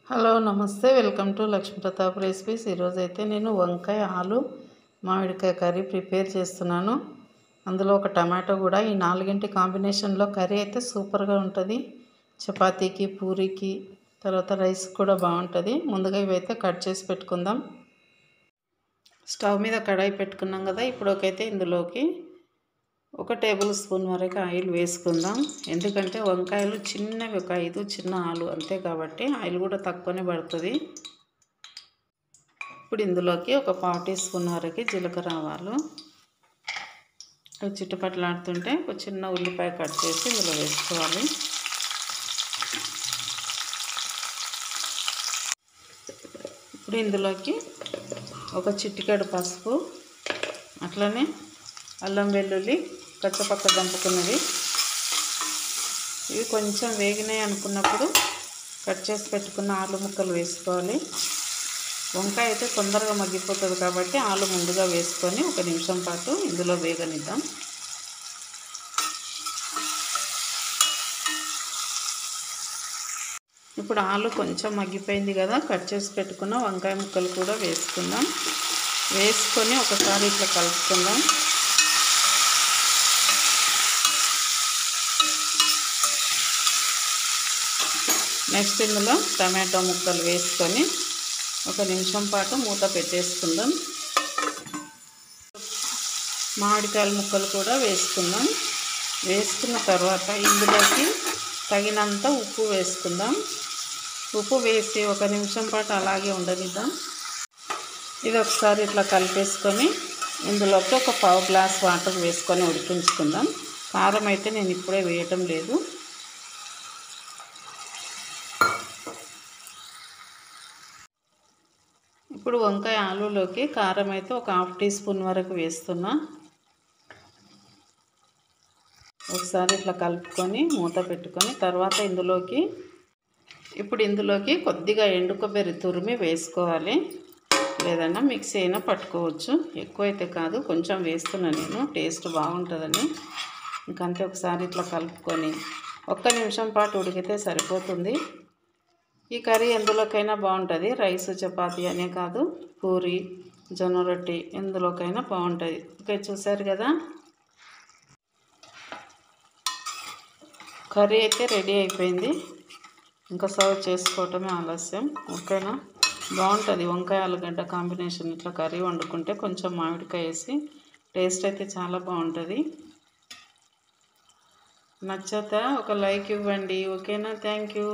Hello నమస్తే welcome to Lakshmi Pratap recipes. ఈరోజైతే నేను వంకాయ ఆలు మామిడికాయ కర్రీ ప్రిపేర్ చేస్తున్నాను. అందులో ఒక టమాటో కూడా. ఈ నాలుగింటి కాంబినేషన్లో కర్రీ అయితే సూపర్గా ఉంటుంది. చపాతీకి, పూరీకి, తర్వాత రైస్ కూడా బాగుంటుంది. ముందుగా ఇవైతే కట్ చేసి పెట్టుకుందాం. స్టవ్ మీద కడాయి పెట్టుకున్నాం కదా. ఇప్పుడైతే ఇందులోకి 1 టేబుల్ స్పూన్ వరకు ఆయిల్ వేసుకుందాం. ఎందుకంటే వంకాయలు చిన్నవి, ఒక 5 చిన్న ఆలు అంతే కాబట్టి ఆయిల్ కూడా తక్కువనే పడుతుంది. ఇప్పుడు ఇందులోకి ఒక 1/2 టీ స్పూన్ వరకు జీలకర్ర ఆవాలు, చిట్టుపట్లాడుతుంటే ఒక చిన్న ఉల్లిపాయ కట్ చేసి ఇందులో వేసుకోవాలి. ఇప్పుడు ఇందులోకి ఒక చిటికెడు పసుపు, అట్లనే అల్లం వెల్లుల్లి కచ్చపక్క దంపుకున్నది. ఇవి కొంచెం వేగినాయి అనుకున్నప్పుడు కట్ చేసి పెట్టుకున్న ఆలు ముక్కలు వేసుకోవాలి. వంకాయ అయితే తొందరగా మగ్గిపోతుంది కాబట్టి ఆలు ముందుగా వేసుకొని 1 నిమిషం పాటు ఇందులో వేగనిద్దాం. ఇప్పుడు ఆలు కొంచెం మగ్గిపోయింది కదా. కట్ చేసి పెట్టుకున్న వంకాయ ముక్కలు కూడా వేసుకుందాం. వేసుకొని ఒకసారి ఇట్లా కలుపుకుందాం. నెక్స్ట్ ఇందులో టమాటో ముక్కలు వేసుకొని 1 నిమిషం పాటు మూత పెట్టేసుకుందాం. మామిడికాయల ముక్కలు కూడా వేసుకుందాం. వేసుకున్న తర్వాత ఇందులోకి తగినంత ఉప్పు వేసుకుందాం. ఉప్పు వేసి 1 నిమిషం పాటు అలాగే ఉండనిద్దాం. ఇది ఒకసారి ఇట్లా కలిపేసుకొని ఇందులోకి ఒక 1/2 గ్లాస్ వాటర్ వేసుకొని ఉడికించుకుందాం. కారం అయితే నేను ఇప్పుడే వేయటం లేదు. ఇప్పుడు వంకాయ ఆలులోకి కారం అయితే ఒక 1/2 టీ స్పూన్ వరకు వేస్తున్నా. ఒకసారి ఇట్లా కలుపుకొని మూత పెట్టుకొని తర్వాత ఇందులోకి కొద్దిగా ఎండు కొబ్బరి తురిమి వేసుకోవాలి. లేదన్నా మిక్సీ అయినా పట్టుకోవచ్చు. ఎక్కువైతే కాదు, కొంచెం వేస్తున్నా నేను, టేస్ట్ బాగుంటుందని. ఇంకంతే. ఒకసారి ఇట్లా కలుపుకొని 1 నిమిషం పాటు ఉడికితే సరిపోతుంది. ఈ కర్రీ ఎందులోకైనా బాగుంటుంది. రైస్, చపాతీ అనే కాదు, పూరి, జొన్న రొట్టి ఎందులోకైనా బాగుంటుంది. ఓకే, చూసారు కదా. కర్రీ అయితే రెడీ అయిపోయింది. ఇంకా సర్వ్ చేసుకోవటమే ఆలస్యం. ఓకేనా. బాగుంటుంది వంకాయ ఆలుగడ్డ కాంబినేషన్. ఇట్లా కర్రీ వండుకుంటే కొంచెం మామిడికాయ వేసి టేస్ట్ అయితే చాలా బాగుంటుంది. నచ్చితే ఒక లైక్ ఇవ్వండి. ఓకేనా. Thank you.